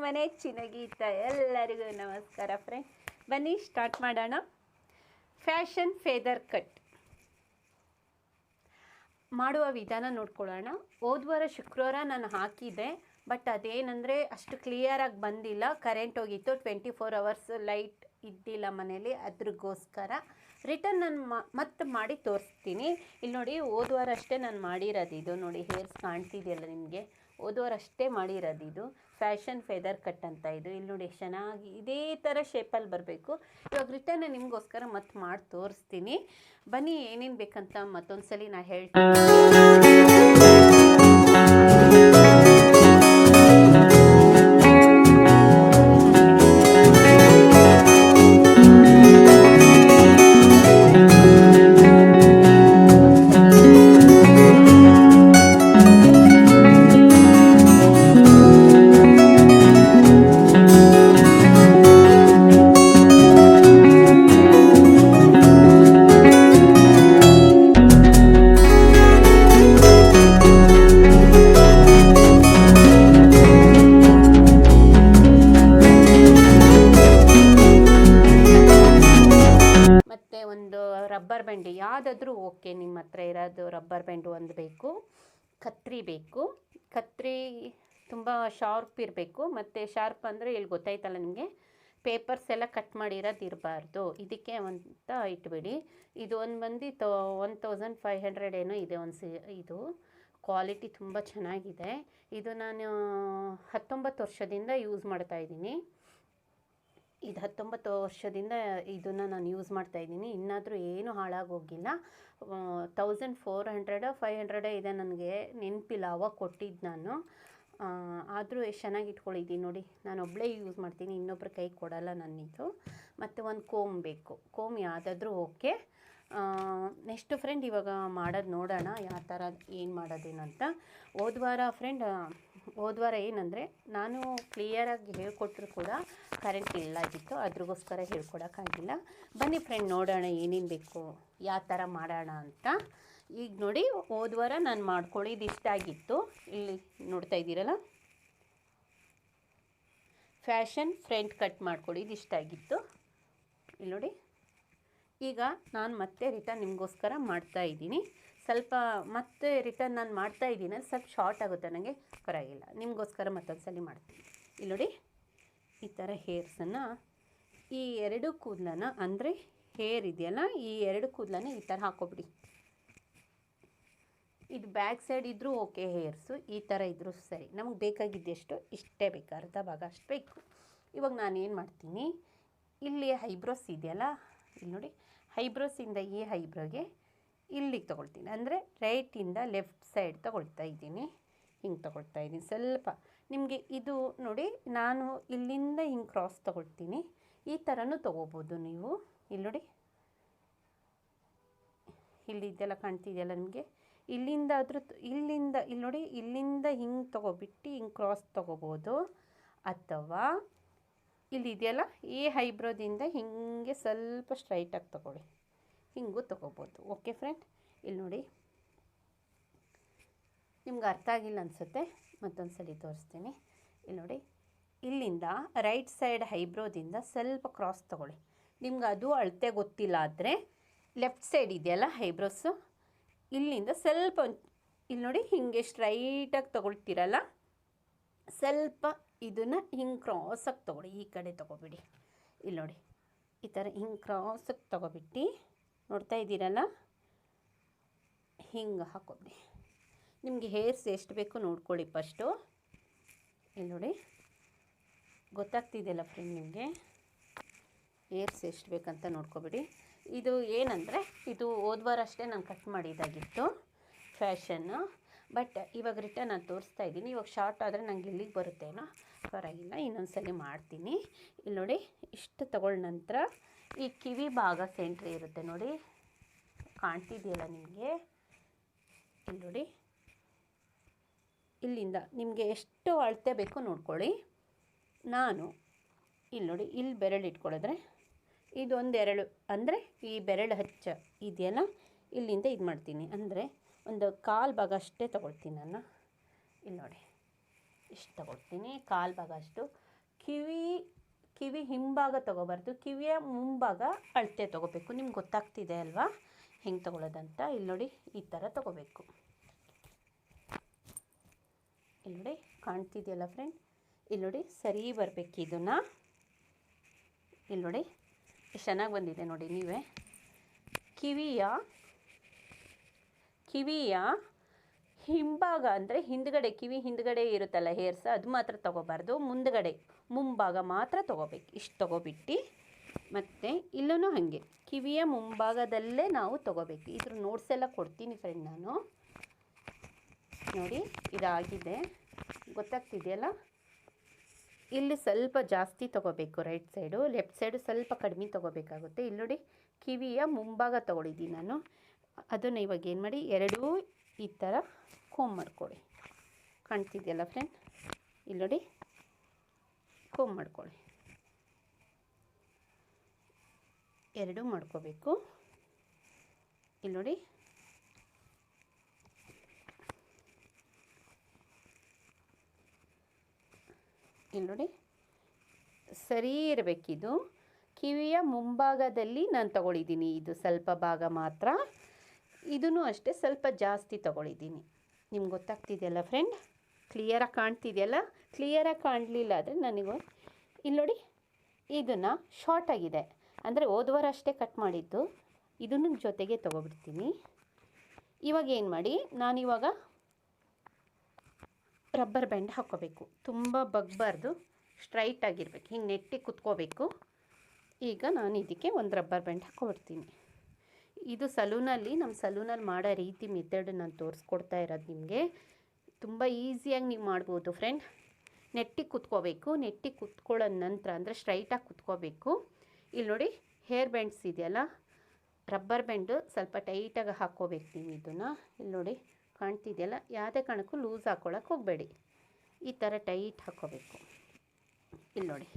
ಮನೆ ಚಿನ್ನಗೀತ ಎಲ್ಲರಿಗೂ ನಮಸ್ಕಾರ ಫ್ರೆಂಡ್. ಬನ್ನಿ ಸ್ಟಾರ್ಟ್ ಮಾಡೋಣ. ಫ್ಯಾಷನ್ ಫೇದರ್ ಕಟ್ ಮಾಡುವ ವಿಧಾನ ನೋಡ್ಕೊಳ್ಳೋಣ. ಹೋದ್ವಾರ ಶುಕ್ರವಾರ ನಾನು ಹಾಕಿದ್ದೆ, ಬಟ್ ಅದೇನೆಂದರೆ ಅಷ್ಟು ಕ್ಲಿಯರಾಗಿ ಬಂದಿಲ್ಲ. ಕರೆಂಟ್ ಹೋಗಿತ್ತು, 24 hours ಲೈಟ್ ಇದ್ದಿಲ್ಲ ಮನೇಲಿ. ಅದ್ರಗೋಸ್ಕರ ರಿಟರ್ನ್ ನಾನು ಮತ್ತೆ ಮಾಡಿ ತೋರಿಸ್ತೀನಿ. ಇಲ್ಲಿ ನೋಡಿ, ಹೋದ್ವಾರ ಅಷ್ಟೇ ನಾನು ಮಾಡಿರೋದು. ಇದು ನೋಡಿ, ಹೇರ್ಸ್ ಕಾಣ್ತಿದೆಯಲ್ಲ ನಿಮಗೆ, ಹೋದ್ವಾರ ಅಷ್ಟೇ ಮಾಡಿರೋದು. ಇದು ಫ್ಯಾಷನ್ ಫೆದರ್ ಕಟ್ ಅಂತ. ಇದು ಇಲ್ಲಿ ನೋಡಿ, ಚೆನ್ನಾಗಿ ಇದೇ ಥರ ಶೇಪಲ್ಲಿ ಬರಬೇಕು. ಇವಾಗ ರಿಟರ್ನ್ ನಿಮಗೋಸ್ಕರ ಮತ್ತೆ ಮಾಡಿ ತೋರಿಸ್ತೀನಿ. ಬನ್ನಿ, ಏನೇನು ಬೇಕಂತ ಮತ್ತೊಂದು ಸಲ ನಾನು ಹೇಳ್ತೀನಿ. ಒಂದು ರಬ್ಬರ್ ಬ್ಯಾಂಡ್ ಯಾವುದಾದ್ರೂ ಓಕೆ, ನಿಮ್ಮ ಹತ್ರ ಇರೋದು ರಬ್ಬರ್ ಬ್ಯಾಂಡು ಒಂದು ಬೇಕು. ಕತ್ರಿ ಬೇಕು. ಕತ್ರಿ ತುಂಬ ಶಾರ್ಪ್ ಇರಬೇಕು. ಮತ್ತು ಶಾರ್ಪ್ ಅಂದರೆ ಇಲ್ಲಿ ಗೊತ್ತಾಯ್ತಲ್ಲ ನಿಮಗೆ, ಪೇಪರ್ಸ್ ಎಲ್ಲ ಕಟ್ ಮಾಡಿರೋದು ಇರಬಾರ್ದು. ಇದಕ್ಕೆ ಅಂತ ಇಟ್ಬಿಡಿ. ಇದು ಒಂದು ಬಂದು 1500 ಏನೋ ಇದೆ. ಇದು ಕ್ವಾಲಿಟಿ ತುಂಬ ಚೆನ್ನಾಗಿದೆ. ಇದು ನಾನು 19 ವರ್ಷದಿಂದ ಯೂಸ್ ಮಾಡ್ತಾಯಿದ್ದೀನಿ. ಇದು 19 ವರ್ಷದಿಂದ ಇದನ್ನು ನಾನು ಯೂಸ್ ಮಾಡ್ತಾಯಿದ್ದೀನಿ. ಇನ್ನಾದರೂ ಏನೂ ಹಾಳಾಗೋಗಿಲ್ಲ. 1400 500 ಇದೆ, ನನಗೆ ನೆನಪಿಲ್ಲ, ಅವಾಗ ಕೊಟ್ಟಿದ್ದು ನಾನು. ಆದರೂ ಎಷ್ಟು ಚೆನ್ನಾಗಿ ಇಟ್ಕೊಂಡಿದ್ದೀನಿ ನೋಡಿ. ನಾನು ಒಬ್ಬಳೇ ಯೂಸ್ ಮಾಡ್ತೀನಿ, ಇನ್ನೊಬ್ಬರ ಕೈ ಕೊಡಲ್ಲ ನನ್ನಿದು. ಮತ್ತು ಒಂದು ಕೋಮ್ ಬೇಕು. ಕೋಮ್ ಯಾವುದಾದ್ರೂ ಓಕೆ. ನೆಕ್ಸ್ಟ್ ಫ್ರೆಂಡ್, ಇವಾಗ ಮಾಡೋದು ನೋಡೋಣ ಯಾವ ಥರ ಏನು ಮಾಡೋದೇನು ಅಂತ. ಹೋದ್ವಾರ ಏನಂದರೆ, ನಾನು ಕ್ಲಿಯರಾಗಿ ಹೇಳ್ಕೊಟ್ರು ಕೂಡ ಕರೆಂಟ್ ಇಲ್ಲಾಗಿತ್ತು. ಅದ್ರಗೋಸ್ಕರ ಹೇಳ್ಕೊಡೋಕ್ಕಾಗಿಲ್ಲ. ಬನ್ನಿ ಫ್ರೆಂಡ್, ನೋಡೋಣ ಏನೇನು ಬೇಕು, ಯಾವ ಥರ ಮಾಡೋಣ ಅಂತ. ಈಗ ನೋಡಿ, ಹೋದ್ವಾರ ನಾನು ಮಾಡ್ಕೊಳ್ಳಿದ್ದು ಇಷ್ಟ ಆಗಿತ್ತು. ಇಲ್ಲಿ ನೋಡ್ತಾ ಇದ್ದೀರಲ್ಲ, ಫ್ಯಾಷನ್ ಫ್ರಂಟ್ ಕಟ್ ಮಾಡ್ಕೊಳ್ಳಿದ್ದು ಇಷ್ಟ ಆಗಿತ್ತು. ಇಲ್ಲಿ ನೋಡಿ, ಈಗ ನಾನು ಮತ್ತೆ ರಿಟರ್ನ್ ನಿಮಗೋಸ್ಕರ ಮಾಡ್ತಾಯಿದ್ದೀನಿ. ಸ್ವಲ್ಪ ಮತ್ತೆ ರಿಟರ್ನ್ ನಾನು ಮಾಡ್ತಾಯಿದ್ದೀನಿ, ಸ್ವಲ್ಪ ಶಾರ್ಟ್ ಆಗುತ್ತೆ ನನಗೆ, ಪರವಾಗಿಲ್ಲ. ನಿಮಗೋಸ್ಕರ ಮತ್ತೊಂದು ಸಲ ಮಾಡ್ತೀನಿ. ಇಲ್ಲಿ ನೋಡಿ, ಈ ಥರ ಹೇರ್ಸನ್ನು, ಈ ಎರಡು ಕೂದಲನ್ನು, ಅಂದರೆ ಹೇರ್ ಇದೆಯಲ್ಲ, ಈ ಎರಡು ಕೂದಲನ್ನು ಈ ಥರ ಹಾಕೋಬಿಡಿ. ಇದು ಬ್ಯಾಕ್ ಸೈಡ್ ಇದ್ದರೂ ಓಕೆ, ಹೇರ್ಸು ಈ ಥರ ಇದ್ದರೂ ಸರಿ. ನಮಗೆ ಬೇಕಾಗಿದ್ದೆಷ್ಟು ಇಷ್ಟೇ ಬೇಕು, ಅರ್ಧ ಭಾಗ ಅಷ್ಟು ಬೇಕು. ಇವಾಗ ನಾನು ಏನು ಮಾಡ್ತೀನಿ, ಇಲ್ಲಿ ಐಬ್ರೋಸ್ ಇದೆಯಲ್ಲ, ಇಲ್ಲಿ ನೋಡಿ, ಐಬ್ರೋಸಿಂದ ಈ ಐಬ್ರೋಗೆ ಇಲ್ಲಿಗೆ ತೊಗೊಳ್ತೀನಿ. ಅಂದರೆ ರೈಟಿಂದ ಲೆಫ್ಟ್ ಸೈಡ್ ತೊಗೊಳ್ತಾ ಇದ್ದೀನಿ. ಹಿಂಗೆ ತೊಗೊಳ್ತಾ ಇದ್ದೀನಿ. ಸ್ವಲ್ಪ ನಿಮಗೆ ಇದು ನೋಡಿ, ನಾನು ಇಲ್ಲಿಂದ ಹಿಂಗೆ ಕ್ರಾಸ್ ತೊಗೊಳ್ತೀನಿ. ಈ ಥರನೂ ತೊಗೋಬೋದು ನೀವು. ಇಲ್ಲಿ ನೋಡಿ, ಇಲ್ಲಿ ಇದೆಲ್ಲ ಕಾಣ್ತಿದೆಯಲ್ಲ ನಿಮಗೆ, ಇಲ್ಲಿಂದ ಇಲ್ಲಿ ನೋಡಿ, ಇಲ್ಲಿಂದ ಹಿಂಗೆ ತೊಗೊಬಿಟ್ಟು ಹಿಂಗೆ ಕ್ರಾಸ್ ತೊಗೋಬೋದು. ಅಥವಾ ಇಲ್ಲಿ ಇದೆಯಲ್ಲ, ಈ ಐಬ್ರೋದಿಂದ ಹಿಂಗೆ ಸ್ವಲ್ಪ ಸ್ಟ್ರೈಟಾಗಿ ತೊಗೊಳ್ಳಿ, ಹಿಂಗೂ ತೊಗೋಬೋದು. ಓಕೆ ಫ್ರೆಂಡ್, ಇಲ್ಲಿ ನೋಡಿ, ನಿಮ್ಗೆ ಅರ್ಥ ಆಗಿಲ್ಲ ಅನಿಸುತ್ತೆ, ಮತ್ತೊಂದು ಸಲ ತೋರಿಸ್ತೀನಿ. ಇಲ್ಲಿ ನೋಡಿ, ಇಲ್ಲಿಂದ ರೈಟ್ ಸೈಡ್ ಐಬ್ರೋದಿಂದ ಸ್ವಲ್ಪ ಕ್ರಾಸ್ ತೊಗೊಳ್ಳಿ. ನಿಮ್ಗೆ ಅದು ಅಳತೆ ಗೊತ್ತಿಲ್ಲ ಆದರೆ, ಲೆಫ್ಟ್ ಸೈಡ್ ಇದೆಯಲ್ಲ ಐಬ್ರೋಸು, ಇಲ್ಲಿಂದ ಸ್ವಲ್ಪ ಇಲ್ಲಿ ನೋಡಿ, ಹಿಂಗೆ ಸ್ಟ್ರೈಟಾಗಿ ತೊಗೊಳ್ತೀರಲ್ಲ, ಸ್ವಲ್ಪ ಇದನ್ನು ಹಿಂಗೆ ಕ್ರಾಸಾಗಿ ತೊಗೊಳ್ಳಿ. ಈ ಕಡೆ ತೊಗೊಬಿಡಿ. ಇಲ್ಲಿ ನೋಡಿ, ಈ ಥರ ಹಿಂಗೆ ಕ್ರಾಸಾಗಿ ತೊಗೊಬಿಟ್ಟು, ನೋಡ್ತಾ ಇದ್ದೀರಲ್ಲ, ಹಿಂಗೆ ಹಾಕೋಬಿಡಿ. ನಿಮಗೆ ಹೇರ್ಸ್ ಎಷ್ಟು ಬೇಕು ನೋಡ್ಕೊಳ್ಳಿ ಫಸ್ಟು. ಇಲ್ಲಿ ನೋಡಿ, ಗೊತ್ತಾಗ್ತಿದೆಯಲ್ಲ ಫ್ರೆಂಡ್ ನಿಮಗೆ, ಹೇರ್ಸ್ ಎಷ್ಟು ಬೇಕಂತ ನೋಡ್ಕೊಬಿಡಿ. ಇದು ಏನಂದರೆ, ಇದು ಹೋದ್ವಾರ ಅಷ್ಟೇ ನಾನು ಕಟ್ ಮಾಡಿದ್ದಾಗಿತ್ತು ಫ್ಯಾಷನ್ನು. ಬಟ್ ಇವಾಗ ರಿಟರ್ನ್ ನಾನು ತೋರಿಸ್ತಾ ಇದ್ದೀನಿ. ಇವಾಗ ಶಾರ್ಟ್ ಆದರೆ ನಂಗೆ ಇಲ್ಲಿಗೆ ಬರುತ್ತೇನೋ, ಪರವಾಗಿಲ್ಲ, ಇನ್ನೊಂದು ಸಲ ಮಾಡ್ತೀನಿ. ಇಲ್ಲಿ ನೋಡಿ, ಇಷ್ಟು ತಗೊಂಡ ನಂತರ ಈ ಕಿವಿ ಭಾಗ ಸೆಂಟ್ರಿ ಇರುತ್ತೆ ನೋಡಿ, ಕಾಣ್ತಿದೆಯಲ್ಲ ನಿಮಗೆ, ಇಲ್ಲಿ ನೋಡಿ, ಇಲ್ಲಿಂದ ನಿಮಗೆ ಎಷ್ಟು ಅಳತೆ ಬೇಕು ನೋಡ್ಕೊಳ್ಳಿ. ನಾನು ಇಲ್ಲಿ ನೋಡಿ, ಇಲ್ಲಿ ಬೆರಳು ಇಟ್ಕೊಳ್ಳಿದ್ರೆ ಇದೊಂದು ಎರಡು, ಅಂದರೆ ಈ ಬೆರಳು ಹಚ್ಚ ಇದೆಯಲ್ಲ, ಇಲ್ಲಿಂದ ಇದು ಮಾಡ್ತೀನಿ. ಅಂದರೆ ಒಂದು ಕಾಲು ಭಾಗ ಅಷ್ಟೇ ತೊಗೊಳ್ತೀನಿ ನಾನು. ಇಲ್ಲಿ ನೋಡಿ, ಇಷ್ಟು ತಗೊಳ್ತೀನಿ, ಕಾಲು ಭಾಗ ಅಷ್ಟು. ಕಿವಿ ಹಿಂಭಾಗ ತೊಗೋಬಾರ್ದು, ಕಿವಿಯ ಮುಂಭಾಗ ಅಳತೆ ತೊಗೋಬೇಕು. ನಿಮ್ಗೆ ಗೊತ್ತಾಗ್ತಿದೆ ಅಲ್ವಾ ಹೆಂಗೆ ತೊಗೊಳ್ಳೋದಂತ. ಇಲ್ಲಿ ನೋಡಿ, ಈ ಥರ ತೊಗೋಬೇಕು. ಇಲ್ಲಿ ನೋಡಿ, ಕಾಣ್ತಿದೆಯಲ್ಲ ಫ್ರೆಂಡ್, ಇಲ್ಲಿ ನೋಡಿ ಸರಿ ಬರಬೇಕು ಇದನ್ನು. ಇಲ್ಲಿ ನೋಡಿ ಎಷ್ಟು ಚೆನ್ನಾಗಿ ಬಂದಿದೆ ನೋಡಿ ನೀವೇ. ಕಿವಿಯ ಹಿಂಭಾಗ ಅಂದರೆ ಹಿಂದ್ಗಡೆ, ಕಿವಿ ಹಿಂದ್ಗಡೆ ಇರುತ್ತಲ್ಲ ಹೇರ್ಸ್, ಅದು ಮಾತ್ರ ತೊಗೋಬಾರ್ದು, ಮುಂಭಾಗ ಮಾತ್ರ ತೊಗೋಬೇಕು. ಇಷ್ಟು ತೊಗೊಬಿಟ್ಟು ಮತ್ತು ಇಲ್ಲೂ ಹಾಗೆ ಕಿವಿಯ ಮುಂಭಾಗದಲ್ಲೇ ನಾವು ತೊಗೋಬೇಕು. ಇದ್ರ ನೋಟ್ಸ್ ಎಲ್ಲ ಕೊಡ್ತೀನಿ ಫ್ರೆಂಡ್ ನಾನು. ನೋಡಿ ಇದಾಗಿದೆ, ಗೊತ್ತಾಗ್ತಿದೆಯಲ್ಲ. ಇಲ್ಲಿ ಸ್ವಲ್ಪ ಜಾಸ್ತಿ ತೊಗೋಬೇಕು ರೈಟ್ ಸೈಡು, ಲೆಫ್ಟ್ ಸೈಡು ಸ್ವಲ್ಪ ಕಡಿಮೆ ತೊಗೋಬೇಕಾಗುತ್ತೆ. ಇಲ್ಲಿ ನೋಡಿ ಕಿವಿಯ ಮುಂಭಾಗ ತೊಗೊಂಡಿದ್ದೀನಿ ನಾನು. ಅದನ್ನು ಇವಾಗ ಏನು ಮಾಡಿ, ಎರಡೂ ಈ ಥರ ಕೋಮ್ ಮಾಡ್ಕೊಳ್ಳಿ. ಕಾಣ್ತಿದೆಯಲ್ಲ ಫ್ರೆಂಡ್, ಇಲ್ಲಿ ನೋಡಿ ಕೋಮ್ ಮಾಡ್ಕೊಳ್ಳಿ. ಎರಡೂ ಮಾಡ್ಕೋಬೇಕು. ಇಲ್ಲಿ ನೋಡಿ ಸರಿ ಇರಬೇಕಿದು. ಕಿವಿಯ ಮುಂಭಾಗದಲ್ಲಿ ನಾನು ತಗೊಳ್ಳಿದ್ದೀನಿ, ಇದು ಸ್ವಲ್ಪ ಭಾಗ ಮಾತ್ರ. ಇದೂ ಅಷ್ಟೇ ಸ್ವಲ್ಪ ಜಾಸ್ತಿ ತಗೊಳ್ಳಿದ್ದೀನಿ. ನಿಮ್ಗೆ ಗೊತ್ತಾಗ್ತಿದೆಯಲ್ಲ ಫ್ರೆಂಡ್, ಕ್ಲಿಯರಾಗಿ ಕಾಣ್ತಿದೆಯಲ್ಲ. ಕ್ಲಿಯರಾಗಿ ಕಾಣಲಿಲ್ಲ ಆದರೆ ನನಗೂ ಇಲ್ಲಿ ನೋಡಿ, ಇದನ್ನು ಶಾರ್ಟ್ ಆಗಿದೆ ಅಂದರೆ ಹೋದ್ವಾರ ಅಷ್ಟೇ ಕಟ್ ಮಾಡಿದ್ದು, ಇದನ್ನು ಜೊತೆಗೆ ತೊಗೊಬಿಡ್ತೀನಿ. ಇವಾಗ ಏನು ಮಾಡಿ, ನಾನಿವಾಗ ರಬ್ಬರ್ ಬ್ಯಾಂಡ್ ಹಾಕ್ಕೋಬೇಕು. ತುಂಬ ಬಗ್ಬಾರ್ದು, ಸ್ಟ್ರೈಟ್ ಆಗಿರ್ಬೇಕು, ಹಿಂಗೆ ನೆಟ್ಟಿಗೆ ಕುತ್ಕೋಬೇಕು. ಈಗ ನಾನು ಇದಕ್ಕೆ ಒಂದು ರಬ್ಬರ್ ಬ್ಯಾಂಡ್ ಹಾಕ್ಕೊಬಿಡ್ತೀನಿ. ಇದು ನಮ್ಮ ಸಲೂನಲ್ಲಿ ಮಾಡೋ ರೀತಿ ಮೆಥಡ್ ನಾನು ತೋರಿಸ್ಕೊಡ್ತಾ ಇರೋದು ನಿಮಗೆ. ತುಂಬ ಈಸಿಯಾಗಿ ನೀವು ಮಾಡ್ಬೋದು ಫ್ರೆಂಡ್. ನೆಟ್ಟಿಗೆ ಕುತ್ಕೋಬೇಕು. ನೆಟ್ಟಿಗೆ ಕುತ್ಕೊಳ್ಳೋ ನಂತರ ಅಂದರೆ ಸ್ಟ್ರೈಟಾಗಿ ಕುತ್ಕೋಬೇಕು. ಇಲ್ಲಿ ನೋಡಿ ಹೇರ್ ಬ್ಯಾಂಡ್ಸ್ ಇದೆಯಲ್ಲ, ರಬ್ಬರ್ ಬ್ಯಾಂಡು ಸ್ವಲ್ಪ ಟೈಟಾಗಿ ಹಾಕ್ಕೋಬೇಕು ನೀವು ಇದನ್ನು. ಇಲ್ಲಿ ನೋಡಿ ಕಾಣ್ತಿದೆಯಲ್ಲ, ಯಾವುದೇ ಕಾರಣಕ್ಕೂ ಲೂಸ್ ಹಾಕ್ಕೊಳ್ಳೋಕೆ ಹೋಗಬೇಡಿ, ಈ ಥರ ಟೈಟ್ ಹಾಕ್ಕೋಬೇಕು. ಇಲ್ಲಿ ನೋಡಿ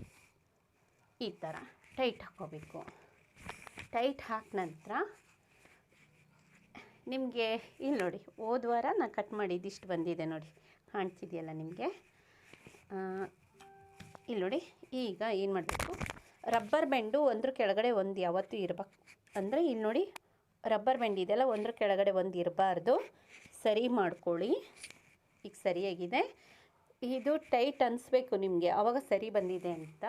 ಈ ಥರ ಟೈಟ್ ಹಾಕ್ಕೋಬೇಕು. ಟೈಟ್ ಹಾಕಿ ನಂತರ ನಿಮಗೆ ಇಲ್ಲಿ ನೋಡಿ, ಹೋದ್ವಾರ ನಾನು ಕಟ್ ಮಾಡಿದ್ದು ಇಷ್ಟು ಬಂದಿದೆ ನೋಡಿ, ಕಾಣ್ತಿದೆಯಲ್ಲ ನಿಮಗೆ. ಇಲ್ಲಿ ನೋಡಿ, ಈಗ ಏನು ಮಾಡಬೇಕು, ರಬ್ಬರ್ ಬ್ಯಾಂಡು ಒಂದ್ರ ಕೆಳಗಡೆ ಒಂದು ಯಾವತ್ತೂ ಇರಬೇಕು. ಅಂದರೆ ಇಲ್ಲಿ ನೋಡಿ ರಬ್ಬರ್ ಬ್ಯಾಂಡ್ ಇದೆಯಲ್ಲ, ಒಂದ್ರ ಕೆಳಗಡೆ ಒಂದು ಇರಬಾರ್ದು. ಸರಿ ಮಾಡ್ಕೊಳ್ಳಿ. ಈಗ ಸರಿಯಾಗಿದೆ. ಇದು ಟೈಟ್ ಅನಿಸ್ಬೇಕು ನಿಮಗೆ, ಆವಾಗ ಸರಿ ಬಂದಿದೆ ಅಂತ.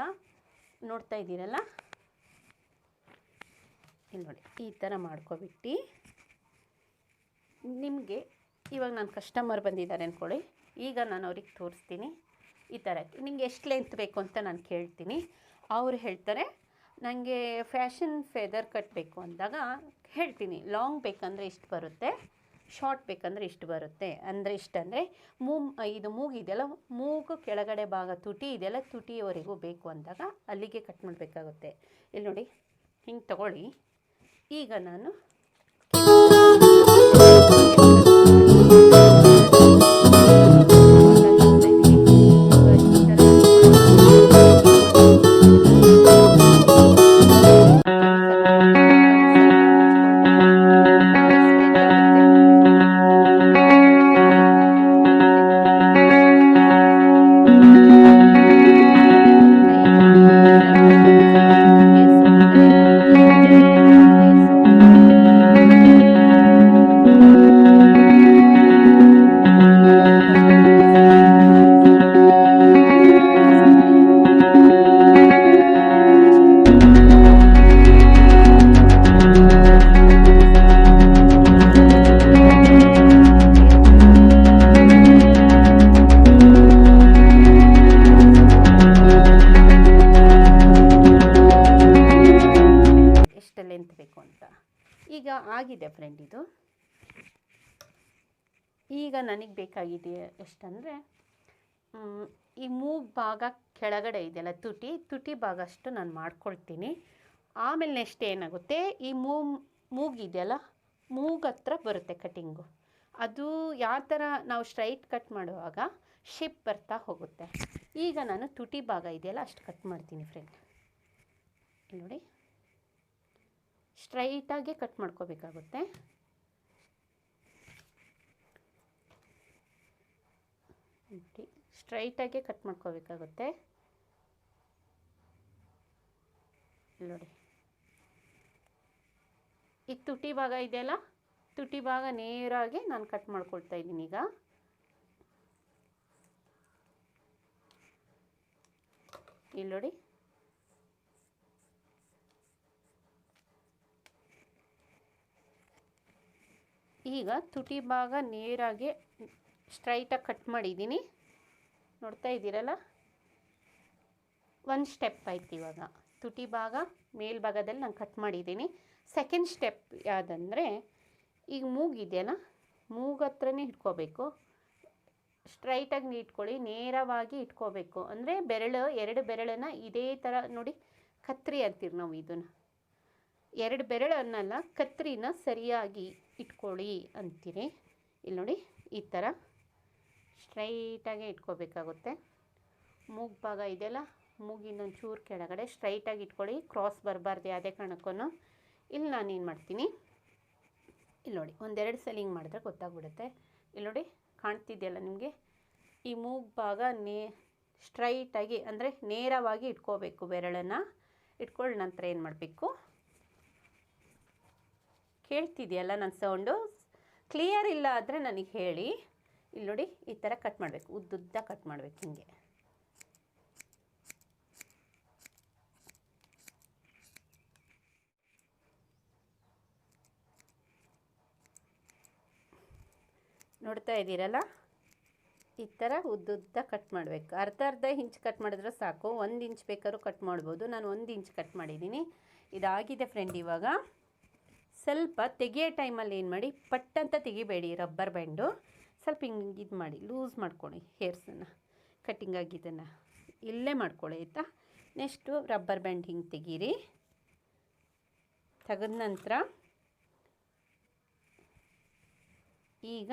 ನೋಡ್ತಾ ಇದ್ದೀರಲ್ಲ, ಇಲ್ಲಿ ನೋಡಿ ಈ ಥರ ಮಾಡ್ಕೊಬಿಟ್ಟು ನಿಮಗೆ ಇವಾಗ ನಾನು ಕಸ್ಟಮರ್ ಬಂದಿದ್ದಾರೆ ಅಂದ್ಕೊಳ್ಳಿ. ಈಗ ನಾನು ಅವ್ರಿಗೆ ತೋರಿಸ್ತೀನಿ. ಈ ಥರ ನಿಮಗೆ ಎಷ್ಟು ಲೆಂತ್ ಬೇಕು ಅಂತ ನಾನು ಕೇಳ್ತೀನಿ. ಅವರು ಹೇಳ್ತಾರೆ ನನಗೆ ಫ್ಯಾಷನ್ ಫೆದರ್ ಕಟ್ ಬೇಕು ಅಂದಾಗ ಹೇಳ್ತೀನಿ, ಲಾಂಗ್ ಬೇಕಂದರೆ ಇಷ್ಟು ಬರುತ್ತೆ, ಶಾರ್ಟ್ ಬೇಕಂದರೆ ಇಷ್ಟು ಬರುತ್ತೆ. ಅಂದರೆ ಇಷ್ಟಂದರೆ ಇದು ಮೂಗಿದೆಯಲ್ಲ, ಮೂಗು ಕೆಳಗಡೆ ಭಾಗ ತುಟಿ ಇದೆಯಲ್ಲ, ತುಟಿಯವರೆಗೂ ಬೇಕು ಅಂದಾಗ ಅಲ್ಲಿಗೆ ಕಟ್ ಮಾಡಬೇಕಾಗುತ್ತೆ. ಇಲ್ಲಿ ನೋಡಿ ಹಿಂಗೆ ತಗೊಳ್ಳಿ. ಈಗ ನಾನು ಲೆಂತ್ ಬೇಕು ಅಂತ. ಈಗ ಆಗಿದೆ ಫ್ರೆಂಡ್ ಇದು. ಈಗ ನನಗೆ ಬೇಕಾಗಿದೆ ಎಷ್ಟಂದರೆ, ಈ ಮೂಗು ಭಾಗ ಕೆಳಗಡೆ ಇದೆಯಲ್ಲ, ತುಟಿ ಭಾಗ ಅಷ್ಟು ನಾನು ಮಾಡ್ಕೊಳ್ತೀನಿ. ಆಮೇಲೆ ನೆಕ್ಸ್ಟ್ ಏನಾಗುತ್ತೆ, ಈ ಮೂಗಿದೆಯಲ್ಲ, ಮೂಗು ಹತ್ರ ಬರುತ್ತೆ ಕಟಿಂಗು. ಅದು ಯಾವ ಥರ ನಾವು ಸ್ಟ್ರೈಟ್ ಕಟ್ ಮಾಡುವಾಗ ಶೇಪ್ ಬರ್ತಾ ಹೋಗುತ್ತೆ. ಈಗ ನಾನು ತುಟಿ ಭಾಗ ಇದೆಯಲ್ಲ ಅಷ್ಟು ಕಟ್ ಮಾಡ್ತೀನಿ ಫ್ರೆಂಡ್. ನೋಡಿ ಸ್ಟ್ರೈಟಾಗೆ ಕಟ್ ಮಾಡ್ಕೋಬೇಕಾಗುತ್ತೆ. ಸ್ಟ್ರೈಟಾಗೆ ಕಟ್ ಮಾಡ್ಕೋಬೇಕಾಗುತ್ತೆ. ನೋಡಿ, ಈ ತುಟಿ ಭಾಗ ಇದೆಯಲ್ಲ, ತುಟಿ ಭಾಗ ನೇರಾಗಿ ನಾನು ಕಟ್ ಮಾಡ್ಕೊಳ್ತಾ ಇದ್ದೀನಿ. ಈಗ ಇಲ್ಲಿ ನೋಡಿ, ಈಗ ತುಟಿ ಭಾಗ ನೇರಾಗಿ ಸ್ಟ್ರೈಟಾಗಿ ಕಟ್ ಮಾಡಿದ್ದೀನಿ. ನೋಡ್ತಾ ಇದ್ದೀರಲ್ಲ, ಒಂದು ಸ್ಟೆಪ್ ಆಯ್ತು. ಇವಾಗ ತುಟಿ ಭಾಗ ಮೇಲ್ಭಾಗದಲ್ಲಿ ನಾನು ಕಟ್ ಮಾಡಿದ್ದೀನಿ. ಸೆಕೆಂಡ್ ಸ್ಟೆಪ್ ಯಾವುದಂದರೆ, ಈಗ ಮೂಗಿದೆಯಲ್ಲ, ಮೂಗು ಹತ್ರನೇ ಇಟ್ಕೋಬೇಕು. ಸ್ಟ್ರೈಟಾಗಿ ಇಟ್ಕೊಳ್ಳಿ, ನೇರವಾಗಿ ಇಟ್ಕೋಬೇಕು. ಅಂದರೆ ಬೆರಳು, ಎರಡು ಬೆರಳನ್ನು ಇದೇ ಥರ ನೋಡಿ, ಕತ್ರಿ ಅಂತೀವಿ ನಾವು ಇದನ್ನು. ಎರಡು ಬೆರಳನ್ನೆಲ್ಲ ಕತ್ರಿನ ಸರಿಯಾಗಿ ಇಟ್ಕೊಳ್ಳಿ ಅಂತೀರಿ. ಇಲ್ಲಿ ನೋಡಿ, ಈ ಥರ ಸ್ಟ್ರೈಟಾಗೆ ಇಟ್ಕೋಬೇಕಾಗುತ್ತೆ. ಮೂಗು ಭಾಗ ಇದೆಯಲ್ಲ, ಮೂಗಿನೊಂದು ಚೂರು ಕೆಳಗಡೆ ಸ್ಟ್ರೈಟಾಗಿ ಇಟ್ಕೊಳ್ಳಿ, ಕ್ರಾಸ್ ಬರಬಾರ್ದು ಯಾವುದೇ ಕಾರಣಕ್ಕೂ. ಇಲ್ಲಿ ನಾನೇನು ಮಾಡ್ತೀನಿ, ಇಲ್ಲಿ ನೋಡಿ, ಒಂದೆರಡು ಸಲ ಹಿಂಗೆ ಮಾಡಿದ್ರೆ ಗೊತ್ತಾಗ್ಬಿಡುತ್ತೆ. ಇಲ್ಲಿ ನೋಡಿ, ಕಾಣ್ತಿದೆಯಲ್ಲ ನಿಮಗೆ, ಈ ಮೂಗು ಭಾಗ ಸ್ಟ್ರೈಟಾಗಿ ಅಂದರೆ ನೇರವಾಗಿ ಇಟ್ಕೋಬೇಕು. ಬೆರಳನ್ನು ಇಟ್ಕೊಳ್ಳೋ ನಂತರ ಏನು ಮಾಡಬೇಕು, ಕೇಳ್ತಿದೆಯಲ್ಲ ನನ್ನ ಸೌಂಡು? ಕ್ಲಿಯರ್ ಇಲ್ಲ ಆದರೆ ನನಗೆ ಹೇಳಿ. ಇಲ್ಲಿ ನೋಡಿ, ಈ ಥರ ಕಟ್ ಮಾಡಬೇಕು, ಉದ್ದುದ್ದ ಕಟ್ ಮಾಡಬೇಕು ಹಿಂಗೆ. ನೋಡ್ತಾ ಇದ್ದೀರಲ್ಲ, ಈ ಥರ ಉದ್ದುದ್ದ ಕಟ್ ಮಾಡಬೇಕು. ಅರ್ಧ ಇಂಚ್ ಕಟ್ ಮಾಡಿದ್ರೆ ಸಾಕು, 1 ಇಂಚ್ ಬೇಕಾದ್ರೂ ಕಟ್ ಮಾಡ್ಬೋದು. ನಾನು 1 ಇಂಚ್ ಕಟ್ ಮಾಡಿದ್ದೀನಿ. ಇದಾಗಿದೆ ಫ್ರೆಂಡ್. ಇವಾಗ ಸ್ವಲ್ಪ ತೆಗಿಯೋ ಟೈಮಲ್ಲಿ ಏನು ಮಾಡಿ, ಪಟ್ಟಂತ ತೆಗಿಬೇಡಿ ರಬ್ಬರ್ ಬ್ಯಾಂಡು. ಸ್ವಲ್ಪ ಹಿಂಗೆ ಇದು ಮಾಡಿ ಲೂಸ್ ಮಾಡ್ಕೊಳ್ಳಿ ಹೇರ್ಸನ್ನು, ಕಟ್ಟಿಂಗ್ ಆಗಿದ್ದನ್ನು ಇಲ್ಲೇ ಮಾಡ್ಕೊಳ್ಳಿ, ಆಯಿತಾ? ನೆಕ್ಸ್ಟು ರಬ್ಬರ್ ಬ್ಯಾಂಡ್ ಹಿಂಗೆ ತೆಗೀರಿ. ತೆಗೆದ ನಂತರ ಈಗ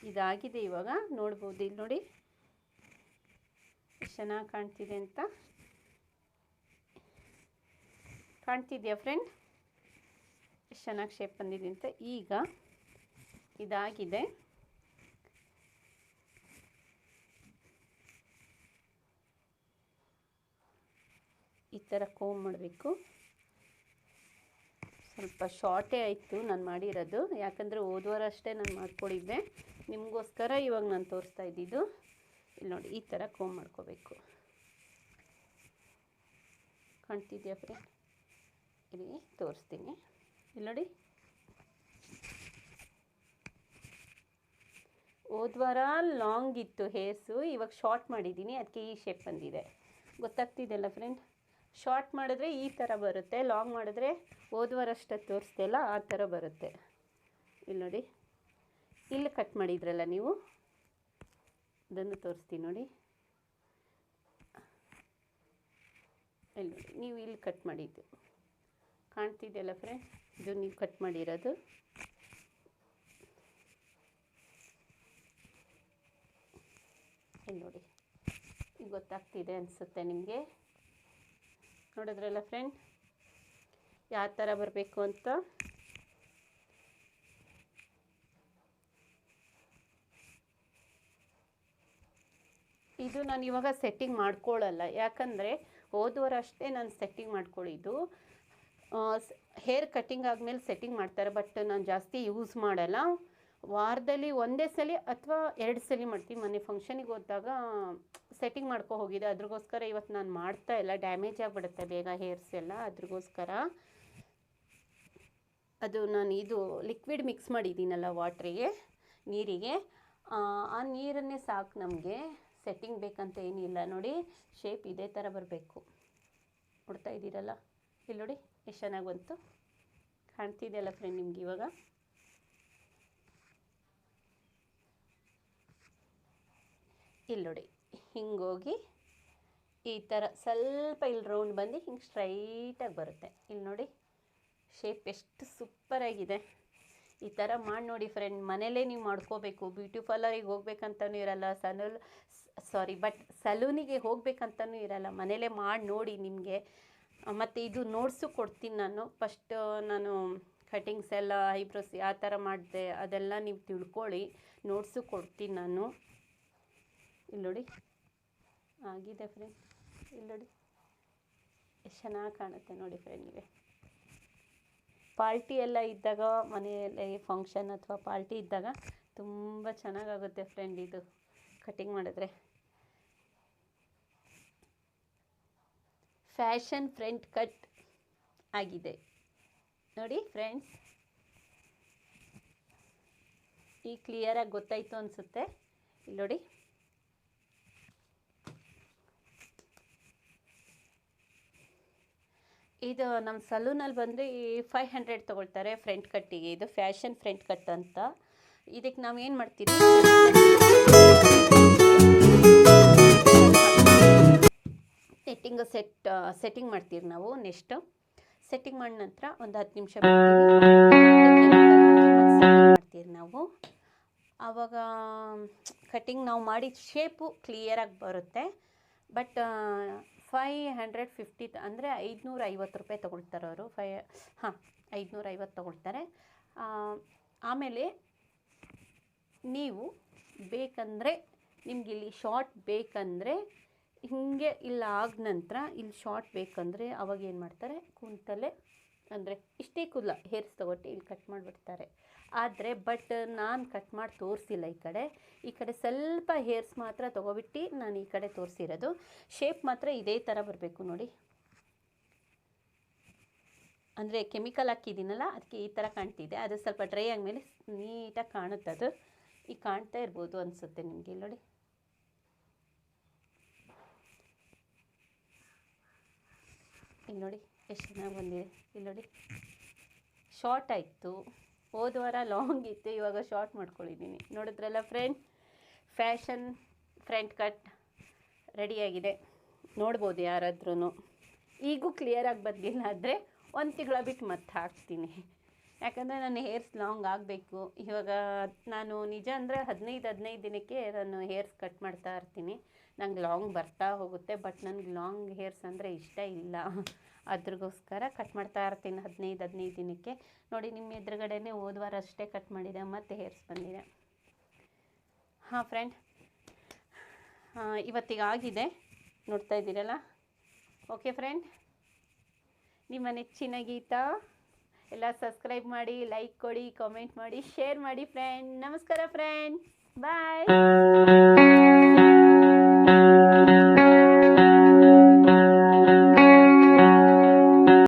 ಇದಾಗಿದೆ. ಇವಾಗ ನೋಡ್ಬೋದು, ಇಲ್ಲಿ ನೋಡಿ ಎಷ್ಟು ಚೆನ್ನಾಗಿ ಕಾಣ್ತಿದೆ ಅಂತ. ಕಾಣ್ತಿದೆಯಾ ಫ್ರೆಂಡ್? ಎಷ್ಟು ಚೆನ್ನಾಗಿ ಶೇಪ್ ಬಂದಿದೆ ಅಂತ. ಈಗ ಇದಾಗಿದೆ. ಈ ಥರ ಕೋಮ್ ಮಾಡಬೇಕು. ಸ್ವಲ್ಪ ಶಾರ್ಟೇ ಆಯಿತು ನಾನು ಮಾಡಿರೋದು, ಯಾಕಂದರೆ ಹೋದ್ವಾರ ಅಷ್ಟೇ ನಾನು ಮಾಡ್ಕೊಂಡಿದ್ದೆ. ನಿಮಗೋಸ್ಕರ ಇವಾಗ ನಾನು ತೋರಿಸ್ತಾ ಇದ್ದಿದ್ದು. ಇಲ್ಲಿ ನೋಡಿ, ಈ ಥರ ಕೋಮ್ ಮಾಡ್ಕೋಬೇಕು. ಕಾಣ್ತಿದೆಯಾ ಫ್ರೆಂಡ್? ಇಲ್ಲಿ ತೋರಿಸ್ತೀನಿ. ಇಲ್ಲಿ ನೋಡಿ, ಹೋದ್ವಾರ ಲಾಂಗ್ ಇತ್ತು ಹೇರ್ಸು, ಇವಾಗ ಶಾರ್ಟ್ ಮಾಡಿದ್ದೀನಿ, ಅದಕ್ಕೆ ಈ ಶೇಪ್ ಬಂದಿದೆ. ಗೊತ್ತಾಗ್ತಿದೆಯಲ್ಲ ಫ್ರೆಂಡ್? ಶಾರ್ಟ್ ಮಾಡಿದ್ರೆ ಈ ಥರ ಬರುತ್ತೆ, ಲಾಂಗ್ ಮಾಡಿದ್ರೆ ಹೋದ್ವಾರ ಅಷ್ಟೇ ತೋರಿಸ್ದೆಲ್ಲ ಆ ಥರ ಬರುತ್ತೆ. ಇಲ್ಲಿ ನೋಡಿ, ಇಲ್ಲಿ ಕಟ್ ಮಾಡಿದ್ರಲ್ಲ ನೀವು, ಅದನ್ನು ತೋರಿಸ್ತೀನಿ ನೋಡಿ. ಇಲ್ಲಿ ನೋಡಿ, ನೀವು ಇಲ್ಲಿ ಕಟ್ ಮಾಡಿದ್ದು ಕಾಣ್ತಿದೆಯಲ್ಲ ಫ್ರೆಂಡ್? ಇದು ನೀವು ಕಟ್ ಮಾಡಿರೋದು. ಇಲ್ಲಿ ನೋಡಿ, ಈಗ ಗೊತ್ತಾಗ್ತಿದೆ ಅನಿಸುತ್ತೆ ನಿಮಗೆ. ನೋಡಿದ್ರಲ್ಲ ಫ್ರೆಂಡ್ ಯಾವ ಥರ ಬರಬೇಕು ಅಂತ. ಇದು ನಾನು ಇವಾಗ ಸೆಟ್ಟಿಂಗ್ ಮಾಡ್ಕೊಳ್ಳಲ್ಲ, ಯಾಕಂದರೆ ಹೋದ್ವಾರ ಅಷ್ಟೇ ನಾನು ಸೆಟ್ಟಿಂಗ್ ಮಾಡ್ಕೊಳ್ಳಿದ್ದು. ಹೇರ್ ಕಟ್ಟಿಂಗ್ ಆದಮೇಲೆ ಸೆಟ್ಟಿಂಗ್ ಮಾಡ್ತಾರೆ, ಬಟ್ ನಾನು ಜಾಸ್ತಿ ಯೂಸ್ ಮಾಡಲ್ಲ. ವಾರದಲ್ಲಿ ಒಂದೇ ಸಲ ಅಥವಾ 2 ಸಲ ಮಾಡ್ತೀನಿ. ಮೊನ್ನೆ ಫಂಕ್ಷನಿಗೆ ಹೋದಾಗ ಸೆಟ್ಟಿಂಗ್ ಮಾಡ್ಕೊ ಹೋಗಿದೆ, ಅದ್ರಗೋಸ್ಕರ ಇವತ್ತು ನಾನು ಮಾಡ್ತಾ ಇಲ್ಲ, ಡ್ಯಾಮೇಜ್ ಆಗಿಬಿಡುತ್ತೆ ಬೇಗ ಹೇರ್ಸ್ ಎಲ್ಲ. ಅದ್ರಗೋಸ್ಕರ ಅದು ನಾನು ಇದು ಲಿಕ್ವಿಡ್ ಮಿಕ್ಸ್ ಮಾಡಿದ್ದೀನಲ್ಲ ವಾಟ್ರಿಗೆ, ನೀರಿಗೆ, ಆ ನೀರನ್ನೇ ಸಾಕು ನಮಗೆ, ಸೆಟ್ಟಿಂಗ್ ಬೇಕಂತ ಏನಿಲ್ಲ. ನೋಡಿ, ಶೇಪ್ ಇದೇ ಥರ ಬರಬೇಕು. ನೋಡ್ತಾ ಇದ್ದೀರಲ್ಲ, ಇಲ್ಲಿ ನೋಡಿ ಎಷ್ಟು ಚೆನ್ನಾಗಿ ಬಂತು. ಕಾಣ್ತಿದೆಯಲ್ಲ ಫ್ರೆಂಡ್ ನಿಮ್ಗೆ ಇವಾಗ? ಇಲ್ಲಿ ನೋಡಿ, ಹಿಂಗೋಗಿ ಈ ಥರ ಸ್ವಲ್ಪ ಇಲ್ಲಿ ರೌಂಡ್ ಬಂದು ಹಿಂಗೆ ಸ್ಟ್ರೈಟಾಗಿ ಬರುತ್ತೆ. ಇಲ್ಲಿ ನೋಡಿ ಶೇಪ್ ಎಷ್ಟು ಸೂಪರಾಗಿದೆ. ಈ ಥರ ಮಾಡಿ ನೋಡಿ ಫ್ರೆಂಡ್, ಮನೇಲೇ ನೀವು ಮಾಡ್ಕೋಬೇಕು. ಬ್ಯೂಟಿ ಪಾರ್ಲರಿಗೆ ಹೋಗ್ಬೇಕಂತನೂ ಇರಲ್ಲ, ಸಲೂನಿಗೆ ಹೋಗ್ಬೇಕಂತನೂ ಇರಲ್ಲ, ಮನೇಲೇ ಮಾಡಿ ನೋಡಿ ನಿಮಗೆ. ಮತ್ತು ಇದು ನೋಟ್ಸು ಕೊಡ್ತೀನಿ ನಾನು. ಫಸ್ಟ್ ನಾನು ಕಟಿಂಗ್ಸ್ ಎಲ್ಲ ಐಬ್ರೋಸ್ ಯಾವ ಥರ ಮಾಡಿದೆ ಅದೆಲ್ಲ ನೀವು ತಿಳ್ಕೊಳ್ಳಿ. ನೋಟ್ಸು ಕೊಡ್ತೀನಿ ನಾನು. ಇಲ್ಲಿ ನೋಡಿ ಆಗಿದೆ ಫ್ರೆಂಡ್, ಇಲ್ಲಿ ನೋಡಿ ಎಷ್ಟು ಚೆನ್ನಾಗಿ ಕಾಣುತ್ತೆ ನೋಡಿ ಫ್ರೆಂಡ್. ನೀವೇ ಪಾರ್ಟಿ ಎಲ್ಲ ಇದ್ದಾಗ, ಮನೆಯಲ್ಲಿ ಫಂಕ್ಷನ್ ಅಥವಾ ಪಾರ್ಟಿ ಇದ್ದಾಗ ತುಂಬ ಚೆನ್ನಾಗಾಗುತ್ತೆ ಫ್ರೆಂಡ್ ಇದು ಕಟಿಂಗ್ ಮಾಡಿದ್ರೆ. ಫ್ಯಾಷನ್ ಫ್ರಂಟ್ ಕಟ್ ಆಗಿದೆ ನೋಡಿ ಫ್ರೆಂಡ್ಸ್. ಈಗ ಕ್ಲಿಯರಾಗಿ ಗೊತ್ತಾಯಿತು ಅನಿಸುತ್ತೆ. ಇಲ್ಲಿ ನೋಡಿ ಇದು ನಮ್ಮ ಸಲೂನಲ್ಲಿ ಬಂದರೆ 500 ತೊಗೊಳ್ತಾರೆ ಫ್ರಂಟ್ ಕಟ್ಟಿಗೆ. ಇದು ಫ್ಯಾಷನ್ ಫ್ರಂಟ್ ಕಟ್ ಅಂತ. ಇದಕ್ಕೆ ನಾವು ಏನು ಮಾಡ್ತೀವಿ, ಸೆಟ್ಟಿಂಗ್ ಮಾಡ್ತೀವಿ ನಾವು. ನೆಕ್ಸ್ಟು ಸೆಟ್ಟಿಂಗ್ ಮಾಡಿದ ನಂತರ ಒಂದು 10 ನಿಮಿಷ ಮಾಡ್ತೀವಿ ನಾವು. ಆವಾಗ ಕಟಿಂಗ್ ನಾವು ಮಾಡಿದ ಶೇಪು ಕ್ಲಿಯರಾಗಿ ಬರುತ್ತೆ. ಬಟ್ 550 ಅಂದರೆ 550 ರೂಪಾಯಿ ತೊಗೊಳ್ತಾರೆ ಅವರು. 550 ತೊಗೊಳ್ತಾರೆ. ಆಮೇಲೆ ನೀವು ಬೇಕಂದರೆ ನಿಮ್ಗೆ ಇಲ್ಲಿ ಶಾರ್ಟ್ ಬೇಕಂದರೆ ಹೀಗೆ, ಇಲ್ಲ ಆದ ನಂತರ ಇಲ್ಲಿ ಶಾರ್ಟ್ ಬೇಕಂದರೆ ಅವಾಗ ಏನು ಮಾಡ್ತಾರೆ, ಕುಂತಲ್ಲೇ ಅಂದರೆ ಇಷ್ಟೇ ಕೂದಲ ಹೇರ್ಸ್ ತೊಗೊಟ್ಟು ಇಲ್ಲಿ ಕಟ್ ಮಾಡಿಬಿಡ್ತಾರೆ. ಆದರೆ ಬಟ್ ನಾನು ಕಟ್ ಮಾಡಿ ತೋರಿಸಿಲ್ಲ. ಈ ಕಡೆ ಸ್ವಲ್ಪ ಹೇರ್ಸ್ ಮಾತ್ರ ತೊಗೊಬಿಟ್ಟು ನಾನು ಈ ಕಡೆ ತೋರಿಸಿರೋದು. ಶೇಪ್ ಮಾತ್ರ ಇದೇ ಥರ ಬರಬೇಕು ನೋಡಿ. ಅಂದರೆ ಕೆಮಿಕಲ್ ಹಾಕಿದ್ದೀನಲ್ಲ, ಅದಕ್ಕೆ ಈ ಥರ ಕಾಣ್ತಿದೆ. ಅದು ಸ್ವಲ್ಪ ಡ್ರೈ ಆದಮೇಲೆ ನೀಟಾಗಿ ಕಾಣುತ್ತೆ. ಅದು ಈಗ ಕಾಣ್ತಾ ಇರ್ಬೋದು ಅನಿಸುತ್ತೆ ನಿಮಗೆ. ಇಲ್ಲಿ ನೋಡಿ ಇಲ್ಲಿ ನೋಡಿ ಎಷ್ಟು ಚೆನ್ನಾಗಿ ಬಂದಿದೆ. ಇಲ್ಲಿ ನೋಡಿ ಶಾರ್ಟ್ ಆಯಿತು, ಹೋದ ವಾರ ಲಾಂಗ್ ಇತ್ತು, ಇವಾಗ ಶಾರ್ಟ್ ಮಾಡ್ಕೊಂಡಿದ್ದೀನಿ. ನೋಡಿದ್ರಲ್ಲ ಫ್ರೆಂಡ್, ಫ್ಯಾಷನ್ ಫ್ರಂಟ್ ಕಟ್ ರೆಡಿಯಾಗಿದೆ. ನೋಡ್ಬೋದು ಯಾರಾದ್ರೂ. ಈಗೂ ಕ್ಲಿಯರಾಗಿ ಬಂದಿಲ್ಲ ಆದರೆ 1 ತಿಂಗಳ ಬಿಟ್ಟು ಮತ್ತೆ ಹಾಕ್ತೀನಿ. ಯಾಕಂದರೆ ನನ್ನ ಹೇರ್ಸ್ ಲಾಂಗ್ ಆಗಬೇಕು. ಇವಾಗ ನಾನು ನಿಜ ಅಂದರೆ 15 ದಿನಕ್ಕೆ ನಾನು ಹೇರ್ಸ್ ಕಟ್ ಮಾಡ್ತಾ ಇರ್ತೀನಿ. ನಂಗೆ ಲಾಂಗ್ ಬರ್ತಾ ಹೋಗುತ್ತೆ. ಬಟ್ ನನಗೆ ಲಾಂಗ್ ಹೇರ್ಸ್ ಅಂದರೆ ಇಷ್ಟ ಇಲ್ಲ. ಅದ್ರಗೋಸ್ಕರ ಕಟ್ ಮಾಡ್ತಾ ಇರ್ತೀನಿ 15 ದಿನಕ್ಕೆ. ನೋಡಿ ನಿಮ್ಮ ಎದುರುಗಡೆನೇ ಹೋದ ವಾರ ಅಷ್ಟೇ ಕಟ್ ಮಾಡಿದೆ, ಮತ್ತು ಹೇರ್ಸ್ ಬಂದಿದೆ. ಫ್ರೆಂಡ್, ಇವತ್ತಿಗಾಗಿದೆ, ನೋಡ್ತಾ ಇದ್ದೀರಲ್ಲ. ಓಕೆ ಫ್ರೆಂಡ್, ನಿಮ್ಮ ನೆಚ್ಚಿನ ಗೀತ ಎಲ್ಲ ಸಬ್ಸ್ಕ್ರೈಬ್ ಮಾಡಿ, ಲೈಕ್ ಕೊಡಿ, ಕಾಮೆಂಟ್ ಮಾಡಿ, ಶೇರ್ ಮಾಡಿ ಫ್ರೆಂಡ್. ನಮಸ್ಕಾರ ಫ್ರೆಂಡ್, ಬಾಯ್.